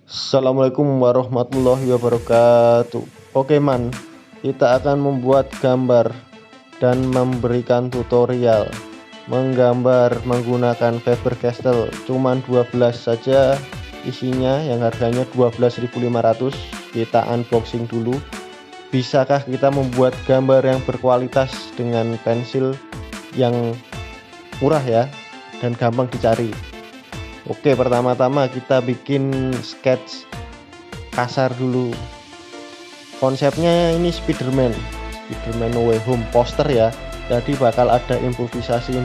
Assalamualaikum warahmatullahi wabarakatuh. Oke man, kita akan membuat gambar dan memberikan tutorial menggambar menggunakan Faber-Castell. Cuman 12 saja isinya, yang harganya 12.500. Kita unboxing dulu. Bisakah kita membuat gambar yang berkualitas dengan pensil yang murah ya, dan gampang dicari? Oke, pertama-tama kita bikin sketch kasar dulu. Konsepnya ini Spiderman No Way Home poster ya, jadi bakal ada improvisasi.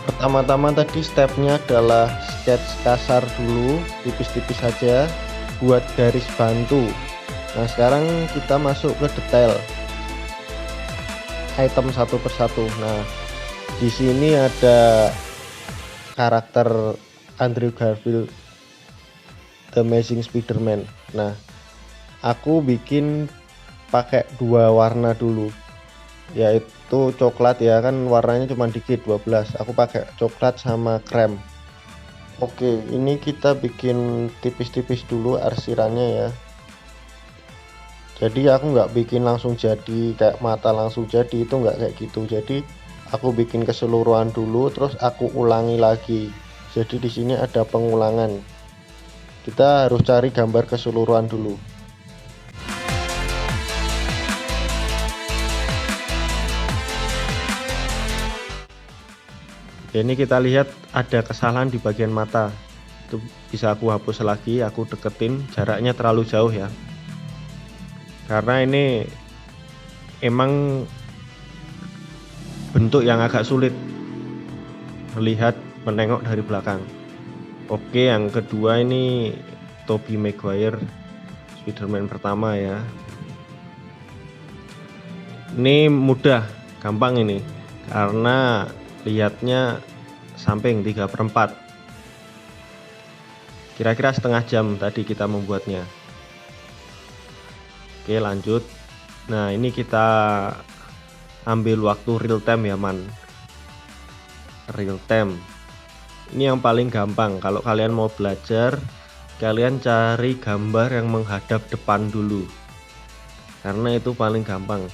Pertama-tama tadi stepnya adalah sketch kasar dulu, tipis-tipis saja buat garis bantu. Nah, sekarang kita masuk ke detail item satu persatu. Nah, di sini ada karakter Andrew Garfield, The Amazing Spider-Man. Nah, aku bikin pakai dua warna dulu, yaitu coklat ya, kan warnanya cuma dikit 12. Aku pakai coklat sama krem. Oke, ini kita bikin tipis-tipis dulu arsirannya ya. Jadi aku nggak bikin langsung jadi kayak mata langsung jadi, itu nggak kayak gitu. Jadi aku bikin keseluruhan dulu, terus aku ulangi lagi. Jadi di sini ada pengulangan. Kita harus cari gambar keseluruhan dulu. Ini kita lihat ada kesalahan di bagian mata. Itu bisa aku hapus lagi, aku deketin, jaraknya terlalu jauh ya. Karena ini emang bentuk yang agak sulit melihat menengok dari belakang. Oke, yang kedua ini Tobey Maguire, Spider-Man pertama ya. Ini mudah, gampang ini, karena lihatnya samping 3/4. Kira-kira setengah jam tadi kita membuatnya. Oke, lanjut. Nah, ini kita ambil waktu real time ya man, real time. Ini yang paling gampang. Kalau kalian mau belajar, kalian cari gambar yang menghadap depan dulu, karena itu paling gampang.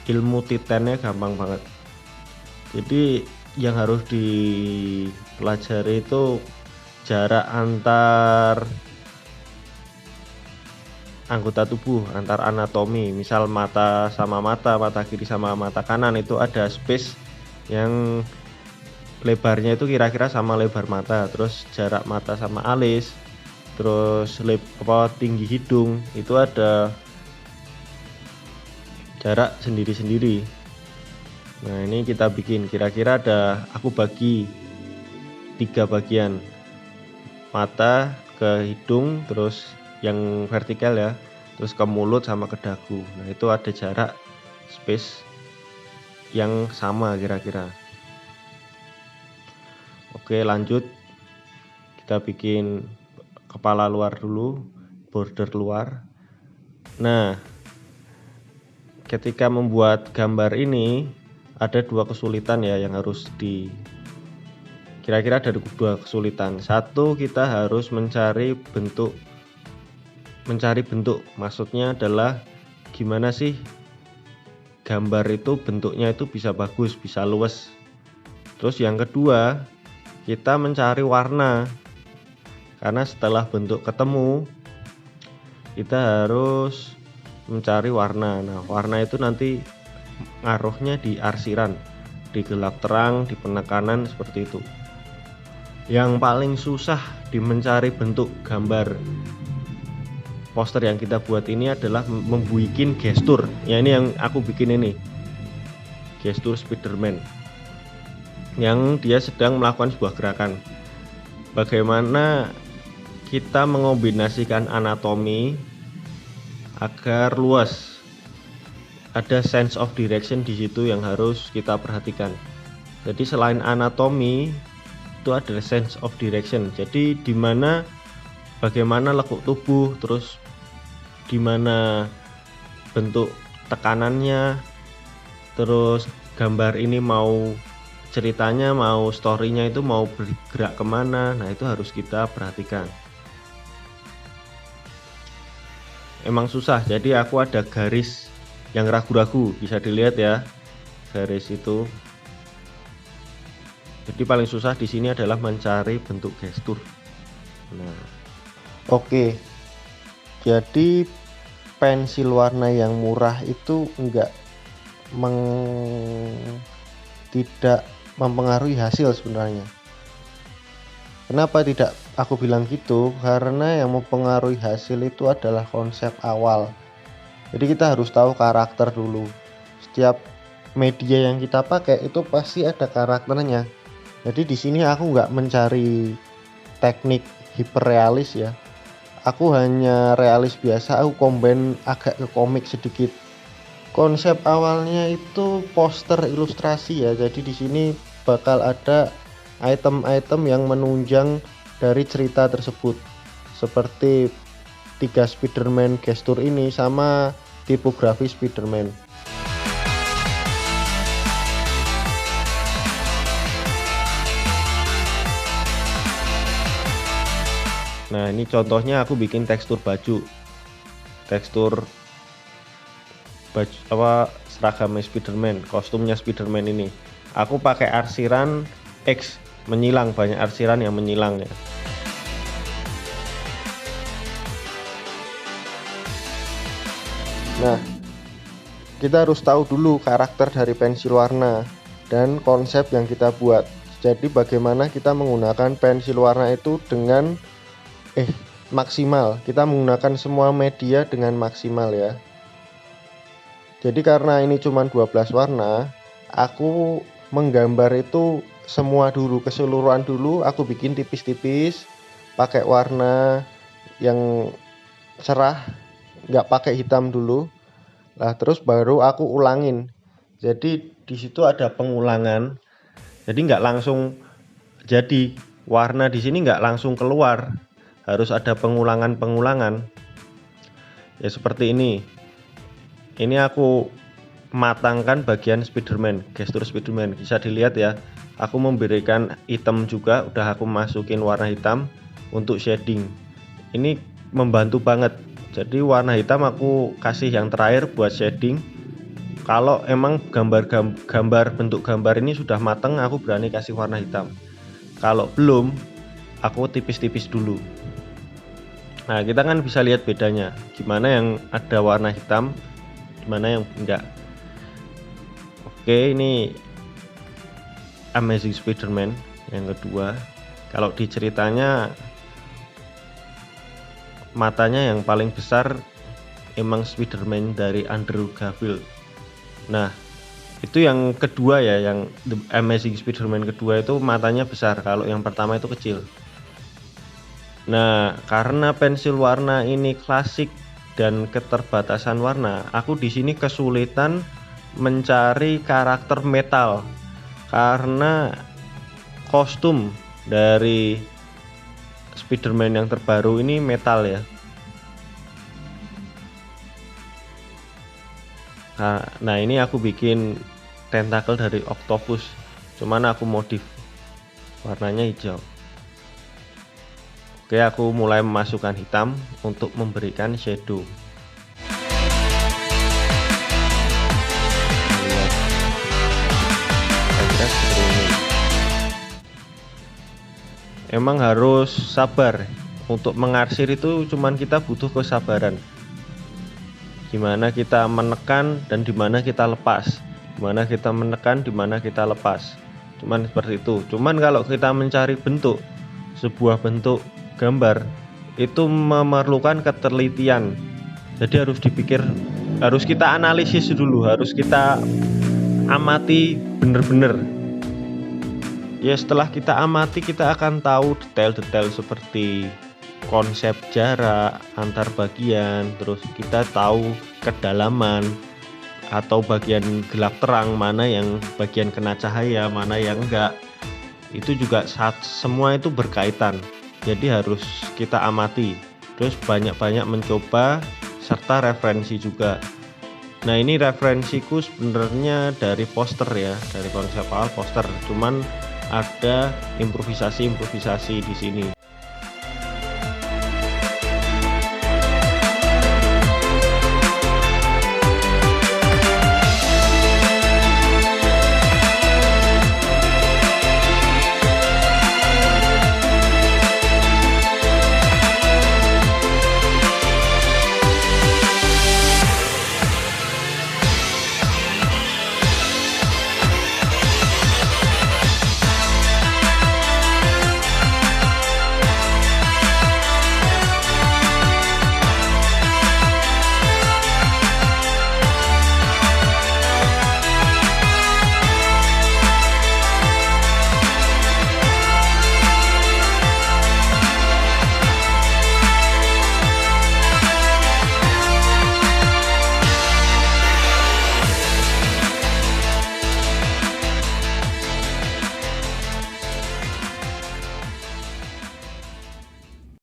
Ilmu titannya gampang banget. Jadi yang harus dipelajari itu jarak antar anggota tubuh, antar anatomi. Misal mata sama mata, mata kiri sama mata kanan, itu ada space yang lebarnya itu kira-kira sama lebar mata. Terus jarak mata sama alis, terus tinggi hidung, itu ada jarak sendiri-sendiri. Nah, ini kita bikin kira-kira aku bagi 3 bagian, mata ke hidung, terus yang vertikal ya, terus ke mulut sama ke dagu. Nah, itu ada jarak space yang sama kira-kira. Oke, lanjut. Kita bikin kepala luar dulu, border luar. Nah, ketika membuat gambar ini ada 2 kesulitan ya yang harus kira-kira ada 2 kesulitan. Satu, kita harus mencari bentuk, maksudnya adalah gimana sih gambar itu bentuknya itu bisa bagus, bisa luas. Terus yang kedua, kita mencari warna, karena setelah bentuk ketemu kita harus mencari warna. Nah, warna itu nanti ngaruhnya di arsiran, di gelap terang, di penekanan, seperti itu. Yang paling susah di mencari bentuk gambar poster yang kita buat ini adalah membuat gestur. Ya, ini yang aku bikin ini, gestur Spiderman, yang dia sedang melakukan sebuah gerakan. Bagaimana kita mengombinasikan anatomi agar luas, ada sense of direction di situ yang harus kita perhatikan. Jadi selain anatomi itu ada sense of direction. Jadi bagaimana lekuk tubuh, terus dimana bentuk tekanannya, terus gambar ini mau ceritanya mau storynya itu mau bergerak kemana, nah itu harus kita perhatikan. Emang susah, jadi aku ada garis yang ragu-ragu, bisa dilihat ya garis itu. Jadi paling susah di sini adalah mencari bentuk gestur. Nah, oke. Jadi pensil warna yang murah itu tidak mempengaruhi hasil sebenarnya. Kenapa tidak aku bilang gitu? Karena yang mempengaruhi hasil itu adalah konsep awal. Jadi kita harus tahu karakter dulu. Setiap media yang kita pakai itu pasti ada karakternya. Jadi di sini aku nggak mencari teknik hiperrealis ya. Aku hanya realis biasa, aku combine agak ke komik sedikit. Konsep awalnya itu poster ilustrasi ya. Jadi di sini bakal ada item-item yang menunjang dari cerita tersebut. Seperti 3 Spider-Man gestur ini sama tipografi Spider-Man. Nah, ini contohnya aku bikin tekstur baju. Tekstur baju seragamnya Spider-Man, kostumnya Spider-Man ini. Aku pakai arsiran X menyilang, banyak arsiran yang menyilang ya. Nah, kita harus tahu dulu karakter dari pensil warna dan konsep yang kita buat. Jadi bagaimana kita menggunakan pensil warna itu dengan maksimal. Kita menggunakan semua media dengan maksimal ya. Jadi karena ini cuma 12 warna, aku menggambar itu semua dulu, keseluruhan dulu. Aku bikin tipis-tipis, pakai warna yang cerah, nggak pakai hitam dulu. Nah, terus baru aku ulangin. Jadi di situ ada pengulangan. Jadi nggak langsung jadi warna di sini nggak langsung keluar. Harus ada pengulangan-pengulangan. Ya seperti ini. Ini aku matangkan bagian Spider-Man, gestur Spider-Man. Bisa dilihat ya. Aku memberikan hitam juga, udah aku masukin warna hitam untuk shading. Ini membantu banget. Jadi warna hitam aku kasih yang terakhir buat shading. Kalau emang gambar bentuk gambar ini sudah matang, aku berani kasih warna hitam. Kalau belum, aku tipis-tipis dulu. Nah, kita kan bisa lihat bedanya. Gimana yang ada warna hitam, gimana yang enggak. Oke, ini Amazing Spider-Man yang kedua. Kalau di ceritanya matanya yang paling besar emang Spider-Man dari Andrew Garfield. Nah, itu yang kedua ya, yang The Amazing Spider-Man kedua itu matanya besar, kalau yang pertama itu kecil. Nah, karena pensil warna ini klasik dan keterbatasan warna, aku di sini kesulitan mencari karakter metal karena kostum dari Spider-Man yang terbaru ini metal ya. Nah, ini aku bikin tentakel dari octopus, cuman aku modif warnanya hijau. Oke, aku mulai memasukkan hitam untuk memberikan shadow. Emang harus sabar. Untuk mengarsir itu cuman kita butuh kesabaran. Dimana kita menekan dan dimana kita lepas. Dimana kita menekan, dimana kita lepas. Cuman seperti itu. Cuman kalau kita mencari bentuk, sebuah bentuk gambar itu memerlukan ketelitian. Jadi harus dipikir, harus kita analisis dulu, harus kita amati bener-bener. Ya setelah kita amati, kita akan tahu detail-detail seperti konsep jarak antar bagian, terus kita tahu kedalaman atau bagian gelap terang, mana yang bagian kena cahaya, mana yang enggak. Itu juga semua itu berkaitan. Jadi harus kita amati, terus banyak-banyak mencoba serta referensi juga. Nah, ini referensiku sebenarnya dari poster ya, dari konsep awal poster, cuman ada improvisasi-improvisasi di sini.